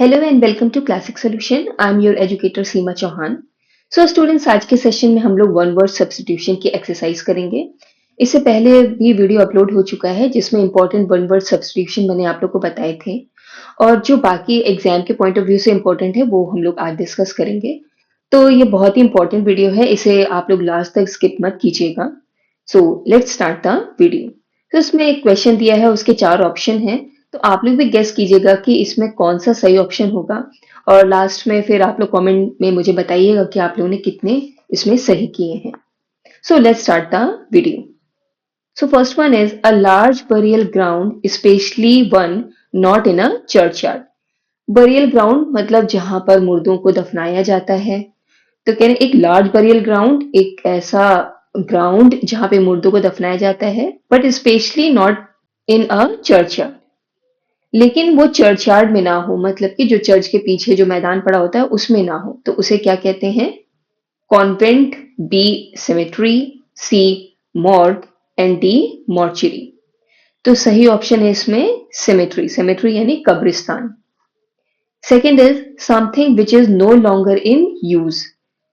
Hello and welcome to classic solution. I am your educator Seema Chauhan. So students, आज के session में हम लोग वन वर्ड सब्स्टिट्यूशन की एक्सरसाइज करेंगे। इससे पहले भी वीडियो अपलोड हो चुका है जिसमें इंपॉर्टेंट वन वर्ड सब्स्टिट्यूशन मैंने आप लोग को बताए थे, और जो बाकी एग्जाम के पॉइंट ऑफ व्यू से इंपॉर्टेंट है वो हम लोग आज डिस्कस करेंगे। तो ये बहुत ही इंपॉर्टेंट वीडियो है, इसे आप लोग लास्ट तक स्किप मत कीजिएगा। So let's start the video. तो इसमें एक क्वेश्चन दिया है, उसके 4 ऑप्शन हैं। तो आप लोग भी गेस कीजिएगा कि इसमें कौन सा सही ऑप्शन होगा, और लास्ट में फिर आप लोग कमेंट में मुझे बताइएगा कि आप लोगों ने कितने इसमें सही किए हैं। So let's start the video. So first one is a large burial ground, especially one not in a churchyard. Burial ground मतलब जहां पर मुर्दों को दफनाया जाता है। तो कह रहे हैं एक लार्ज बरियल ग्राउंड, एक ऐसा ग्राउंड जहां पे मुर्दों को दफनाया जाता है, but specially not in a churchyard. लेकिन वो चर्चयार्ड में ना हो, मतलब कि जो चर्च के पीछे जो मैदान पड़ा होता है उसमें ना हो, तो उसे क्या कहते हैं? Convent, B cemetery, C morgue and D mortuary. तो सही ऑप्शन है इसमें सेमेट्री। सेमेट्री यानी कब्रिस्तान। Second is something which is no longer in use.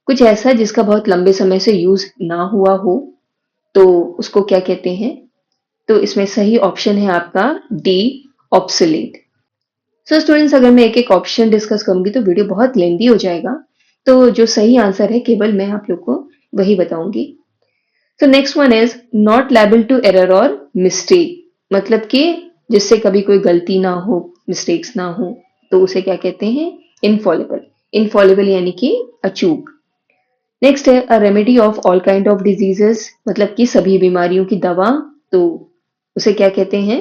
कुछ ऐसा जिसका बहुत लंबे समय से यूज ना हुआ हो, तो उसको क्या कहते हैं? तो इसमें सही ऑप्शन है आपका डी ऑब्सोलीट। सो स्टूडेंट्स, अगर मैं एक एक ऑप्शन डिस्कस करूंगी तो वीडियो बहुत लेंदी हो जाएगा, तो जो सही आंसर है केवल मैं आप लोग को वही बताऊंगी। तो next one is not liable to error और मिस्टेक, मतलब कि जिससे कभी कोई गलती ना हो, मिस्टेक्स ना हो, तो उसे क्या कहते हैं? इनफॉलिबल। इनफॉलिबल यानी कि अचूक। नेक्स्ट है a remedy of all kind of diseases, मतलब कि सभी बीमारियों की दवा, तो उसे क्या कहते हैं?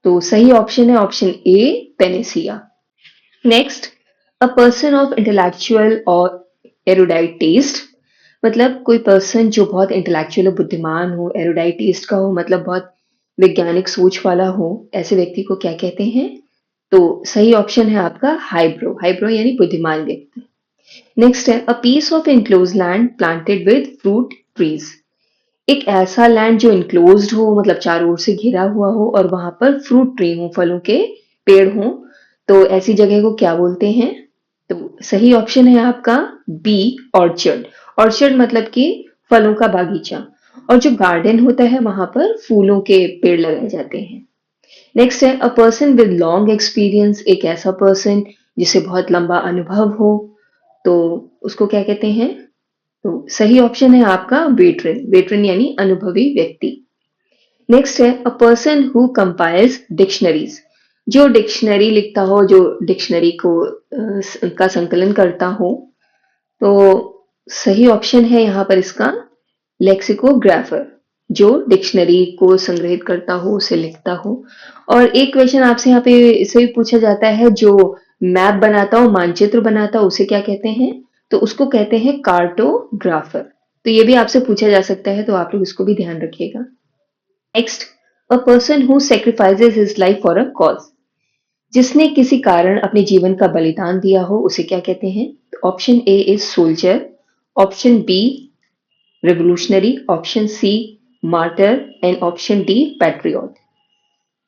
तो सही ऑप्शन है option A, Panacea. Next, a person of intellectual और एरुडाइट टेस्ट, मतलब कोई पर्सन जो बहुत इंटेलेक्चुअल और बुद्धिमान हो, एरुडाइट टेस्ट का हो, मतलब बहुत वैज्ञानिक सोच वाला हो, ऐसे व्यक्ति को क्या कहते हैं? तो सही ऑप्शन है आपका हाइब्रो। हाइब्रो यानी बुद्धिमान व्यक्ति। नेक्स्ट है a piece of enclose land planted with fruit trees. एक ऐसा लैंड जो इनक्लोज्ड हो, मतलब चारों ओर से घिरा हुआ हो और वहां पर फ्रूट ट्री हो, फलों के पेड़ हो, तो ऐसी जगह को क्या बोलते हैं? तो सही ऑप्शन है आपका बी, ऑर्चर्ड। ऑर्चर्ड मतलब कि फलों का बागीचा, और जो गार्डन होता है वहां पर फूलों के पेड़ लगाए जाते हैं। नेक्स्ट है a person with long experience, एक ऐसा पर्सन जिसे बहुत लंबा अनुभव हो, तो उसको क्या कहते हैं? तो सही ऑप्शन है आपका वेटरन। वेटरन यानी अनुभवी व्यक्ति। नेक्स्ट है a person who compiles dictionaries, जो डिक्शनरी लिखता हो, जो डिक्शनरी को का संकलन करता हो, तो सही ऑप्शन है यहाँ पर इसका लेक्सिकोग्राफर, जो डिक्शनरी को संग्रहित करता हो, उसे लिखता हो। और एक क्वेश्चन आपसे यहाँ पे इसे भी पूछा जाता है, जो मैप बनाता हो, मानचित्र बनाता हो, उसे क्या कहते हैं? तो उसको कहते हैं कार्टोग्राफर। तो ये भी आपसे पूछा जा सकता है, तो आप लोग इसको भी ध्यान रखिएगा। Next, a person who sacrifices his life for a cause, जिसने किसी कारण अपने जीवन का बलिदान दिया हो, उसे क्या कहते हैं? Option A is soldier, option B revolutionary, option C martyr and option D patriot.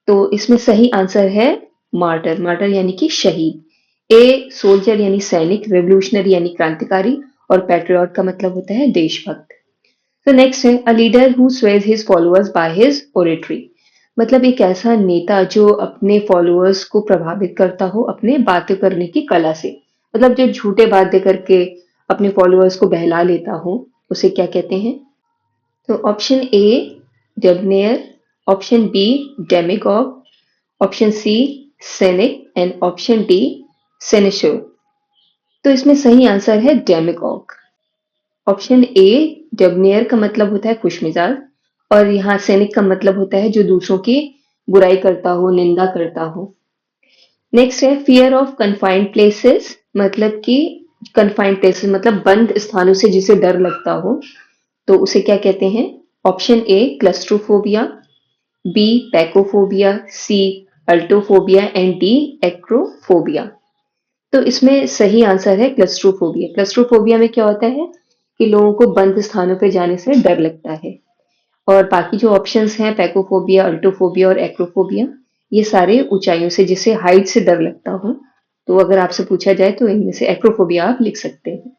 तो इसमें सही आंसर है मार्टर। मार्टर यानी कि शहीद। ए सोल्जर यानी सैनिक, रेवोल्यूशनरी यानी क्रांतिकारी, और पैट्रियट का मतलब होता है देशभक्त। तो नेक्स्ट है a leader who Suez his followers by his oratory, मतलब एक ऐसा नेता जो अपने फॉलोअर्स को प्रभावित करता हो अपने बातें करने की कला से, मतलब जो झूठे बातें करके अपने फॉलोअर्स को बहला लेता हो, उसे क्या कहते हैं? तो option A debonair, option B demagogue, option C cynic and option D sinecure. तो इसमें सही आंसर है डेमिगॉग। ऑप्शन ए डेबनेयर का मतलब होता है खुशमिजाज, और यहाँ सैनिक का मतलब होता है जो दूसरों की बुराई करता हो, निंदा करता हो। नेक्स्ट है फियर ऑफ कन्फाइंड प्लेसेस, मतलब कि कन्फाइंड प्लेसेस मतलब बंद स्थानों से जिसे डर लगता हो, तो उसे क्या कहते हैं? Option A claustrophobia, B pacophobia, C altophobia and D acrophobia. तो इसमें सही आंसर है क्लस्ट्रोफोबिया। क्लस्ट्रोफोबिया में क्या होता है कि लोगों को बंद स्थानों पर जाने से डर लगता है। और बाकी जो ऑप्शंस हैं पैकोफोबिया, अल्टोफोबिया और एक्रोफोबिया, ये सारे ऊंचाइयों से, जिसे हाइट से डर लगता हो, तो अगर आपसे पूछा जाए तो इनमें से एक्रोफोबिया आप लिख सकते हैं।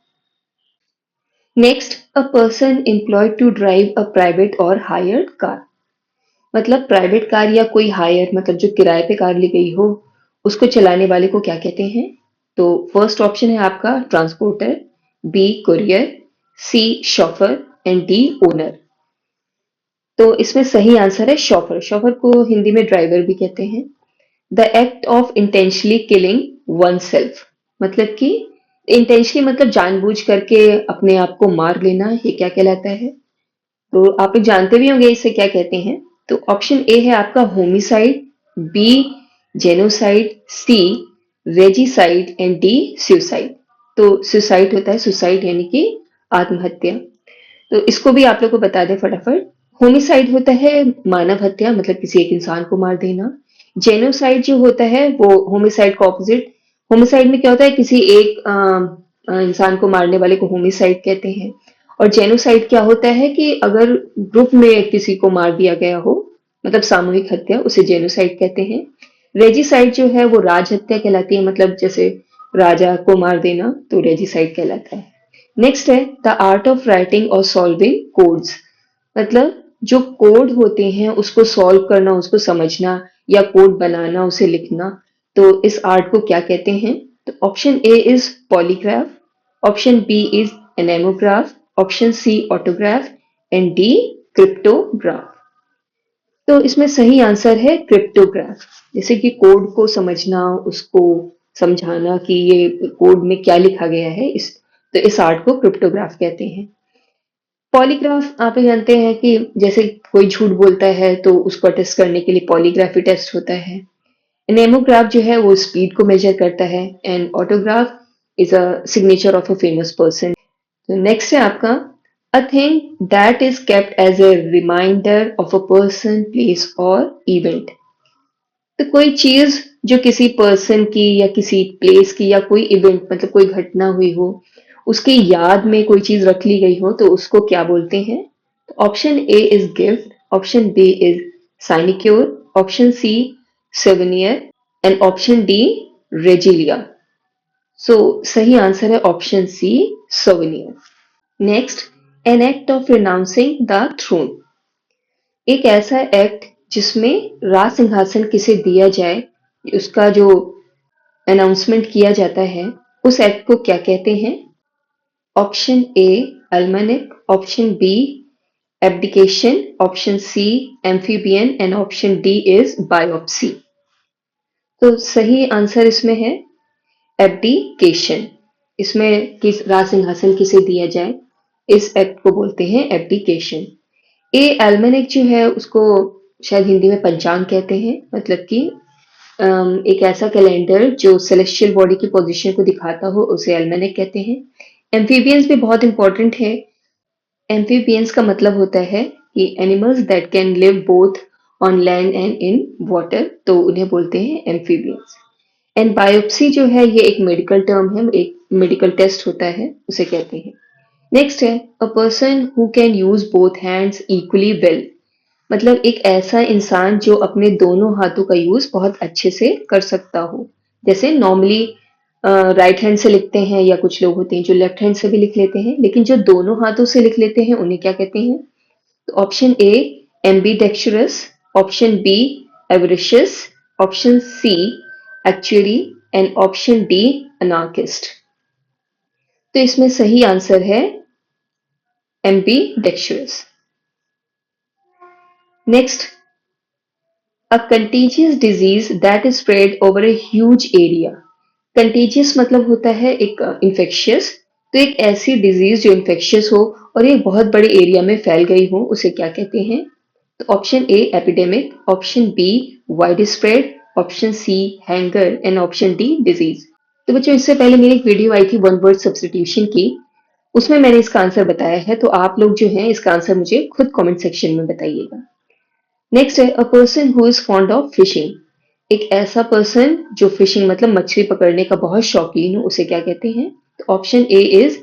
Next, a person employed to drive a private or hired car. मतलब प्राइवेट कार या कोई हायर मतलब जो किराए पे कार ली गई हो, उसको चलाने वाले को क्या कहते हैं? तो फर्स्ट ऑप्शन है आपका transporter, B courier, C chauffeur and D owner. तो इसमें सही आंसर है शॉफर। शॉफर को हिंदी में ड्राइवर भी कहते हैं। The act of intentionally killing one self, मतलब कि इंटेंशनली मतलब जानबूझ करके अपने आप को मार लेना, ये क्या कहलाता है? तो आप लोग जानते भी होंगे इसे क्या कहते हैं। तो ऑप्शन ए है आपका homicide, B genocide, C regicide and D suicide. तो सुसाइड होता है, सुसाइड यानी कि आत्महत्या। तो इसको भी आप लोग को बता दें फटाफट। होमिसाइड होता है मानव हत्या, मतलब किसी एक इंसान को मार देना। जेनोसाइड जो होता है वो होमिसाइड का ऑपोजिट। होमिसाइड में क्या होता है, किसी एक इंसान को मारने वाले को होमिसाइड कहते हैं। और जेनोसाइड क्या होता है कि अगर ग्रुप में किसी को मार दिया गया हो, मतलब सामूहिक हत्या, उसे जेनोसाइड कहते हैं। रेजिसाइड जो है वो राज हत्या कहलाती है, मतलब जैसे राजा को मार देना, तो रेजिसाइड कहलाता है। नेक्स्ट है द आर्ट ऑफ राइटिंग और सॉल्विंग कोड्स, मतलब जो कोड होते हैं उसको सॉल्व करना, उसको समझना या कोड बनाना, उसे लिखना। तो इस आर्ट को क्या कहते हैं? तो option A is polygraph, option B is anemograph, option C autograph and D cryptograph. तो इसमें सही आंसर है क्रिप्टोग्राफ। जैसे कि कोड को समझना, उसको समझाना कि ये कोड में क्या लिखा गया है, इस आर्ट को क्रिप्टोग्राफ कहते हैं। पॉलीग्राफ आप ही जानते हैं कि जैसे कोई झूठ बोलता है तो उसको टेस्ट करने के लिए पॉलीग्राफी टेस्ट होता है। नेमोग्राफ जो है वो स्पीड को मेजर करता है and autograph is a signature of a famous person. तो नेक्स्ट है आपका a thing that is kept as a reminder of a person place or event. तो कोई चीज जो किसी पर्सन की या किसी प्लेस की या कोई इवेंट मतलब कोई घटना हुई हो, उसकी याद में कोई चीज रख ली गई हो, तो उसको क्या बोलते हैं? Option A is gift, option B is sinecure, option C souvenir and option D regalia. सो सही आंसर है option C souvenir. Next, an act of renouncing the throne. एक ऐसा एक्ट जिसमें राज सिंहासन किसे दिया जाए, उसका जो अनाउंसमेंट किया जाता है, उस एक्ट को क्या कहते हैं? Option A almanac, option B abdication, option C amphibian and option D is biopsy. तो सही आंसर इसमें है एब्डिकेशन। इसमें किस राज सिंहासन किसे दिया जाए, इस एक्ट को बोलते हैं एब्डिकेशन। ए एल्मेनिक जो है उसको शायद हिंदी में पंचांग कहते हैं, मतलब कि एक ऐसा कैलेंडर जो सेलेस्टियल बॉडी की पोजीशन को दिखाता हो, उसे एल्मेनिक कहते हैं। एम्फीबियंस भी बहुत इंपॉर्टेंट है। एम्फीबियंस का मतलब होता है कि animals that can live both on land and in water, तो उन्हें बोलते हैं एम्फीबियंस। एंड बायोप्सी जो है ये एक मेडिकल टर्म है, एक मेडिकल टेस्ट होता है, उसे कहते हैं। नेक्स्ट है a person who can use both hands equally well, मतलब एक ऐसा इंसान जो अपने दोनों हाथों का यूज बहुत अच्छे से कर सकता हो। जैसे नॉर्मली राइट हैंड से लिखते हैं, या कुछ लोग होते हैं जो लेफ्ट हैंड से भी लिख लेते हैं, लेकिन जो दोनों हाथों से लिख लेते हैं उन्हें क्या कहते हैं? तो option A ambidextrous, option B avaricious, option C actually and option D anarchist. तो इसमें सही आंसर है ambidextrous. Next, a contagious disease that is spread over a huge area। Contagious मतलब होता है एक इन्फेक्शियस। तो एक ऐसी डिजीज जो इन्फेक्शियस हो और ये बहुत बड़े एरिया में फैल गई हो, उसे क्या कहते हैं? तो option A epidemic, option B widespread, option C hanger and option D disease. तो बच्चों इससे पहले मेरी एक वीडियो आई थी वन वर्ड सब्स्टिट्यूशन की, उसमें मैंने इसका आंसर बताया है, तो आप लोग जो है इसका आंसर मुझे खुद कमेंट सेक्शन में बताइएगा। नेक्स्ट है a person who is fond of fishing. एक ऐसा पर्सन जो फिशिंग मतलब मछली पकड़ने का बहुत शौकीन हो, उसे क्या कहते हैं? तो option A is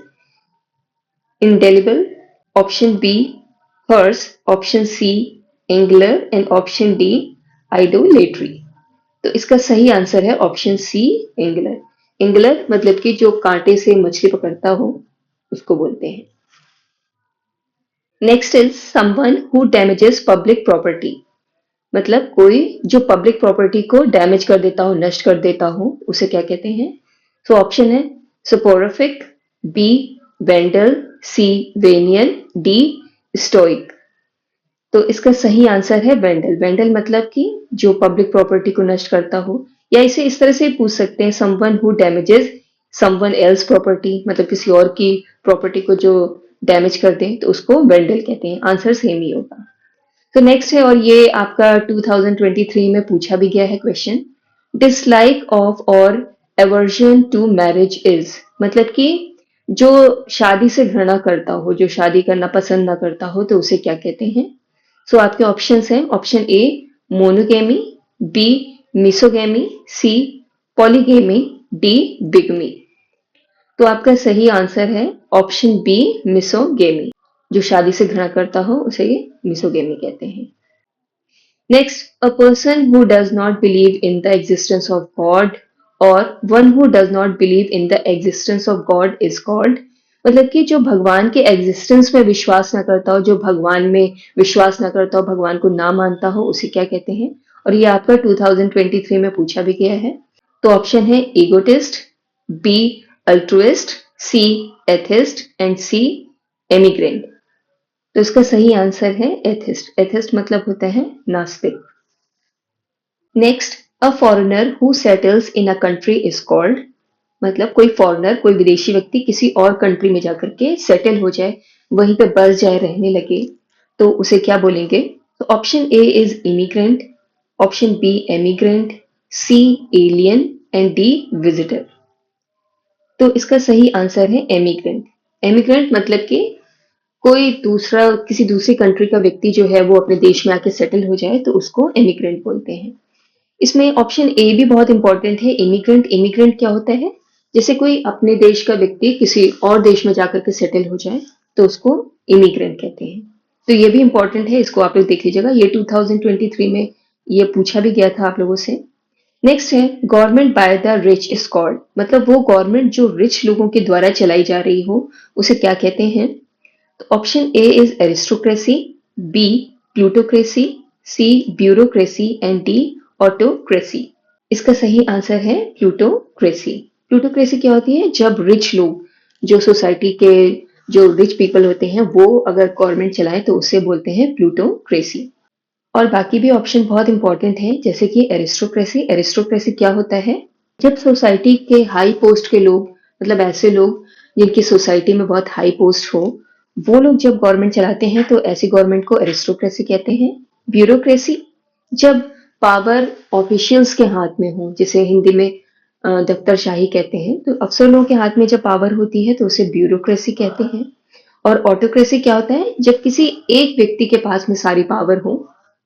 indelible, option B hearse, option C angler and option D idolatry. तो इसका सही आंसर है ऑप्शन सी एंगलर। एंगलर मतलब कि जो कांटे से मछली पकड़ता हो उसको बोलते हैं। Next is someone who damages public property, मतलब कोई जो पब्लिक प्रॉपर्टी को डैमेज कर देता हो, नष्ट कर देता हो, उसे क्या कहते हैं? सो ऑप्शन है सोपोरोफिक, बी वेंडल, सी वेनियन, डी स्टोइक। तो इसका सही आंसर है वेंडल। वेंडल मतलब कि जो पब्लिक प्रॉपर्टी को नष्ट करता हो, या इसे इस तरह से पूछ सकते हैं someone who damages someone else property, मतलब किसी और की प्रॉपर्टी को जो डैमेज कर दे तो उसको वेंडल कहते हैं। आंसर सेम ही होगा। तो नेक्स्ट है, और ये आपका 2023 में पूछा भी गया है क्वेश्चन, डिसलाइक ऑफ और एवर्जन टू मैरिज इज, मतलब कि जो शादी से घृणा करता हो, जो शादी करना पसंद ना करता हो, तो उसे क्या कहते हैं? सो आपके ऑप्शंस हैं, option A monogamy, B misogamy, C polygamy, D bigamy. तो आपका सही आंसर है ऑप्शन बी मिसोगेमी। जो शादी से घृणा करता हो उसे ये मिसोगेमी कहते हैं। Next, a person who does not believe in the existence of God or one who does not believe in the existence of God is called, मतलब कि जो भगवान के एग्जिस्टेंस में विश्वास ना करता हो, जो भगवान में विश्वास ना करता हो, भगवान को ना मानता हो, उसे क्या कहते हैं? और ये आपका 2023 में पूछा भी गया है। तो ऑप्शन है egotist, B altruist, C atheist and C emigrant. तो इसका सही आंसर है एथिस्ट। एथिस्ट मतलब होता है नास्तिक। Next, a foreigner who settles in a country is called, मतलब कोई फॉरेनर, कोई विदेशी व्यक्ति किसी और कंट्री में जाकर के सेटल हो जाए, वहीं पे बस जाए, रहने लगे, तो उसे क्या बोलेंगे? तो option A is immigrant, option B emigrant, C alien and D visitor. तो इसका सही आंसर है एमिग्रेंट। एमिग्रेंट मतलब कि कोई दूसरा, किसी दूसरी कंट्री का व्यक्ति जो है वो अपने देश में आके सेटल हो जाए तो उसको इमिग्रेंट बोलते हैं। इसमें ऑप्शन ए भी बहुत इंपॉर्टेंट है, इमिग्रेंट। इमिग्रेंट क्या होता है? जैसे कोई अपने देश का व्यक्ति किसी और देश में जाकर के सेटल हो जाए तो उसको इमिग्रेंट कहते हैं। तो ये भी इंपॉर्टेंट है, इसको आप लोग देख लीजिएगा, ये 2023 में ये पूछा भी गया था आप लोगों से। नेक्स्ट है government by the rich is called, मतलब वो गवर्नमेंट जो रिच लोगों के द्वारा चलाई जा रही हो उसे क्या कहते हैं? तो option A is aristocracy, B plutocracy, C bureaucracy and D autocracy. इसका सही आंसर है प्लूटोक्रेसी। प्लूटोक्रेसी क्या होती है? जब रिच लोग, जो सोसाइटी के जो रिच पीपल होते हैं, वो अगर गवर्नमेंट चलाए तो उसे बोलते हैं प्लूटोक्रेसी। और बाकी भी ऑप्शन बहुत इंपॉर्टेंट है, जैसे कि एरिस्टोक्रेसी। एरिस्टोक्रेसी क्या होता है? जब सोसाइटी के हाई पोस्ट के लोग, मतलब ऐसे लोग जिनकी सोसाइटी में बहुत हाई पोस्ट हो, वो लोग जब गवर्नमेंट चलाते हैं तो ऐसी गवर्नमेंट को एरिस्टोक्रेसी कहते हैं। ब्यूरोक्रेसी, जब पावर ऑफिशियल्स के हाथ में हो, जिसे हिंदी में दफ्तरशाही कहते हैं, तो अफसर लोगों के हाथ में जब पावर होती है तो उसे ब्यूरोक्रेसी कहते हैं। और ऑटोक्रेसी क्या होता है? जब किसी एक व्यक्ति के पास में सारी पावर हो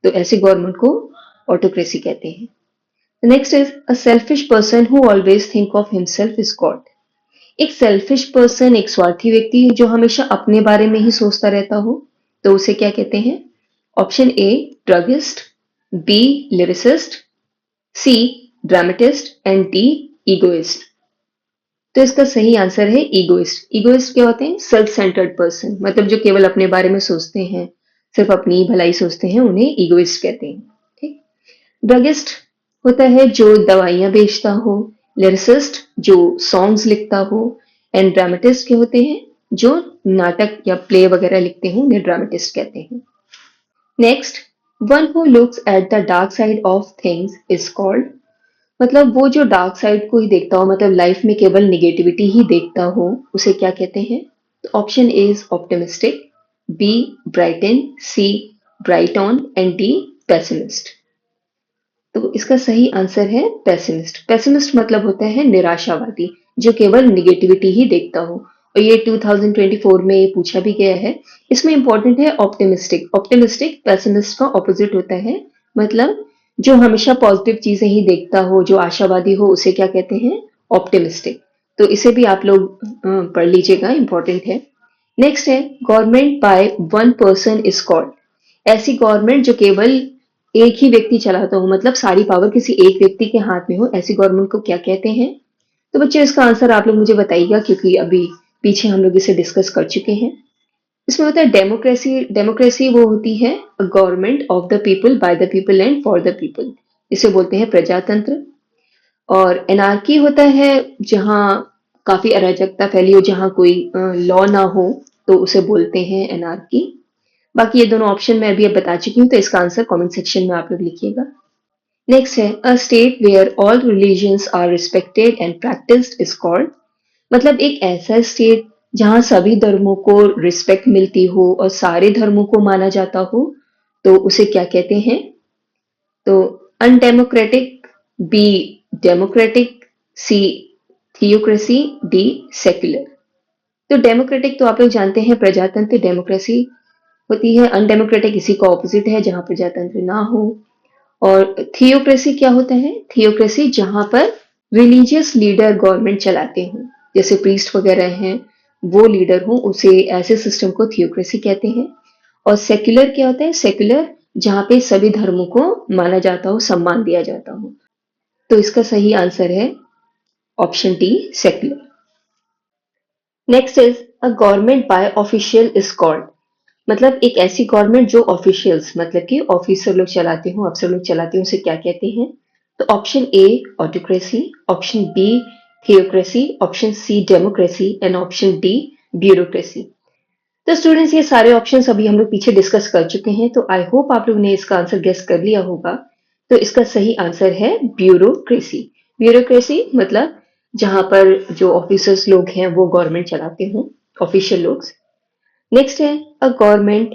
तो ऐसी गवर्नमेंट को ऑटोक्रेसी कहते हैं। Next is a selfish person who always think of himself is called. एक सेल्फिश पर्सन, एक स्वार्थी व्यक्ति जो हमेशा अपने बारे में ही सोचता रहता हो, तो उसे क्या कहते हैं? Option A druggist, B lyricist, C dramatist and D egoist. तो इसका सही आंसर है ईगोइस्ट। ईगोइस्ट क्या होते हैं? सेल्फ सेंटर्ड पर्सन, मतलब जो केवल अपने बारे में सोचते हैं, सिर्फ अपनी ही भलाई सोचते हैं, उन्हें ईगोइस्ट कहते हैं। ठीक। ड्रगिस्ट होता है जो दवाइयां बेचता हो, लिरिसिस्ट जो सॉन्ग्स लिखता हो, एंड ड्रामेटिस्ट के होते हैं जो नाटक या प्ले वगैरह लिखते हैं, उन्हें ड्रामेटिस्ट कहते हैं। Next, one who looks at the dark side of things is called, मतलब वो जो डार्क साइड को ही देखता हो, मतलब लाइफ में केवल निगेटिविटी ही देखता हो, उसे क्या कहते हैं? तो option A is optimistic, B brighten, C bright on and D pessimist. तो इसका सही आंसर है पेसिमिस्ट। पेसिमिस्ट मतलब होता है निराशावादी, जो केवल निगेटिविटी ही देखता हो। और ये 2024 में ये पूछा भी गया है। इसमें इंपॉर्टेंट है ऑप्टिमिस्टिक। ऑप्टिमिस्टिक पेसिमिस्ट का ऑपोजिट होता है, मतलब जो हमेशा पॉजिटिव चीजें ही देखता हो, जो आशावादी हो, उसे क्या कहते हैं? ऑप्टिमिस्टिक। तो इसे भी आप लोग पढ़ लीजिएगा, इंपॉर्टेंट है। नेक्स्ट है government by one person is called, ऐसी गवर्नमेंट जो केवल एक ही व्यक्ति चलाता हो, मतलब सारी पावर किसी एक व्यक्ति के हाथ में हो, ऐसी गवर्नमेंट को क्या कहते हैं? तो बच्चों इसका आंसर आप लोग मुझे बताइएगा, क्योंकि अभी पीछे हम लोग इसे डिस्कस कर चुके हैं। इसमें होता है डेमोक्रेसी। डेमोक्रेसी वो होती है government of the people, by the people and for the people, इसे बोलते हैं प्रजातंत्र। और एनार्की होता है जहाँ काफी अराजकता फैली हो, जहाँ कोई लॉ ना हो, तो उसे बोलते हैं एनार्की। बाकी ये दोनों ऑप्शन मैं अभी अब बता चुकी हूँ, तो इसका आंसर कमेंट सेक्शन में आप लोग लिखिएगा। नेक्स्ट है a state where all religions are respected and practised is called. मतलब एक ऐसा स्टेट जहाँ सभी धर्मों को रिस्पेक्ट मिलती हो और सारे धर्मों को माना जाता हो, तो उसे क्या कहते हैं? तो अनडेमोक्रेटिक, बी डेमोक्रेटिक, सी थियोक्रेसी, डी सेक्युलर। तो डेमोक्रेटिक तो आप लोग जानते हैं प्रजातंत्र, डेमोक्रेसी होती है। अनडेमोक्रेटिक इसी का ऑपोजिट है, जहां प्रजातंत्र ना हो। और थियोक्रेसी क्या होता है? थियोक्रेसी जहां पर रिलीजियस लीडर गवर्नमेंट चलाते हों, जैसे प्रीस्ट वगैरह हैं, वो लीडर हो, उसे ऐसे सिस्टम को थियोक्रेसी कहते हैं। और सेक्युलर क्या होता है? सेक्युलर जहां पे सभी धर्मों को माना जाता हो, सम्मान दिया जाता हो। तो इसका सही आंसर है option D secular. Next is a government by official is called. मतलब एक ऐसी गवर्नमेंट जो ऑफिशियल्स, मतलब कि ऑफिसर लोग चलाते हो, अफसर लोग चलाते हो, उसे क्या कहते हैं? तो option A autocracy, option B theocracy, option C democracy and option D bureaucracy. तो स्टूडेंट्स ये सारे ऑप्शंस अभी हम लोग पीछे डिस्कस कर चुके हैं, तो आई होप आप लोग ने इसका आंसर गेस कर लिया होगा। तो इसका सही आंसर है ब्यूरोक्रेसी। ब्यूरोक्रेसी मतलब जहां पर जो ऑफिसर्स लोग हैं वो गवर्नमेंट चलाते हों, ऑफिशियल लोग। नेक्स्ट है a government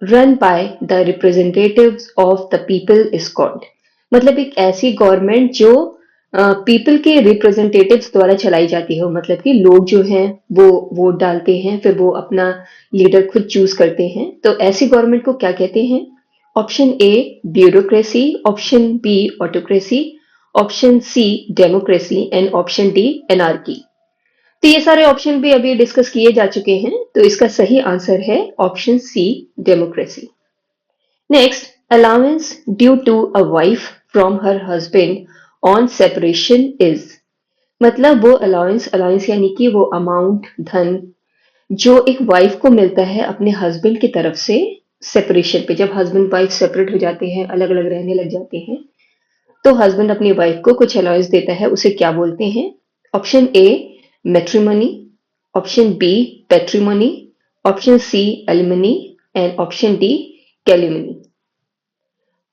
run by the representatives of the people is called. मतलब एक ऐसी गवर्नमेंट जो पीपल के रिप्रेजेंटेटिव्स द्वारा चलाई जाती हो, मतलब कि लोग जो हैं वो वोट डालते हैं, फिर वो अपना लीडर खुद चूज करते हैं। तो ऐसी गवर्नमेंट को क्या कहते हैं? Option A bureaucracy, option B autocracy, option C democracy and option D anarchy. तो ये सारे ऑप्शन भी अभी डिस्कस किए जा चुके हैं, तो इसका सही आंसर है option C democracy. Next, allowance due to a wife from her husband on separation is. मतलब वो अलाउंस, अलाउंस यानी कि वो अमाउंट, धन जो एक वाइफ को मिलता है अपने हस्बैंड की तरफ से सेपरेशन पे, जब हस्बैंड वाइफ सेपरेट हो जाते हैं, अलग अलग रहने लग जाते हैं, तो हस्बैंड अपनी वाइफ को कुछ अलाउंस देता है, उसे क्या बोलते हैं? Option A matrimony, option B patrimony, option C alimony and option D calumny.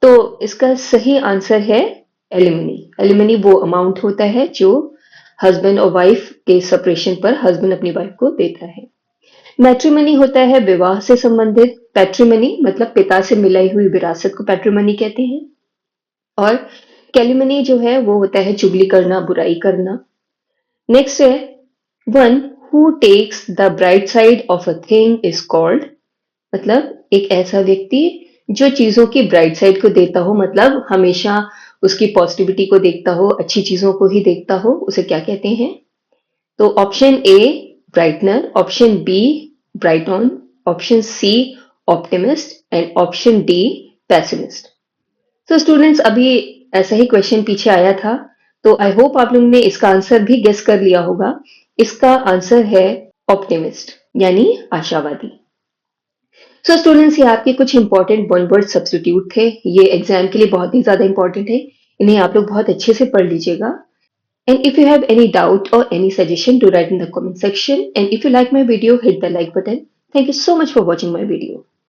तो इसका सही आंसर है एलिमनी। एलिमनी वो अमाउंट होता है जो हस्बैंड और वाइफ के सेपरेशन पर हस्बैंड अपनी वाइफ को देता है। मैट्रिमनी होता है विवाह से संबंधित। पैट्रिमनी मतलब पिता से मिलाई हुई विरासत को पैट्रिमनी कहते हैं। और कैलिमनी जो है वो होता है चुगली करना, बुराई करना। नेक्स्ट है one who takes the bright side of a thing is called. मतलब एक ऐसा व्यक्ति जो चीजों की ब्राइट साइड को देखता हो, मतलब हमेशा उसकी पॉजिटिविटी को देखता हो, अच्छी चीजों को ही देखता हो, उसे क्या कहते हैं? तो option A brightener, option B bright on, option C optimist and option D pessimist. तो स्टूडेंट्स अभी ऐसा ही क्वेश्चन पीछे आया था, तो आई होप आप लोगों ने इसका आंसर भी गेस कर लिया होगा। इसका आंसर है ऑप्टिमिस्ट, यानी आशावादी। सो स्टूडेंट्स ये आपके कुछ इंपॉर्टेंट वन वर्ड सब्स्टिट्यूट थे, ये एग्जाम के लिए बहुत ही ज्यादा इंपॉर्टेंट है, इन्हें आप लोग बहुत अच्छे से पढ़ लीजिएगा। And if you have any doubt और any suggestion to write in the comment section, and if you like my video hit the like button. Thank you so much for watching my video.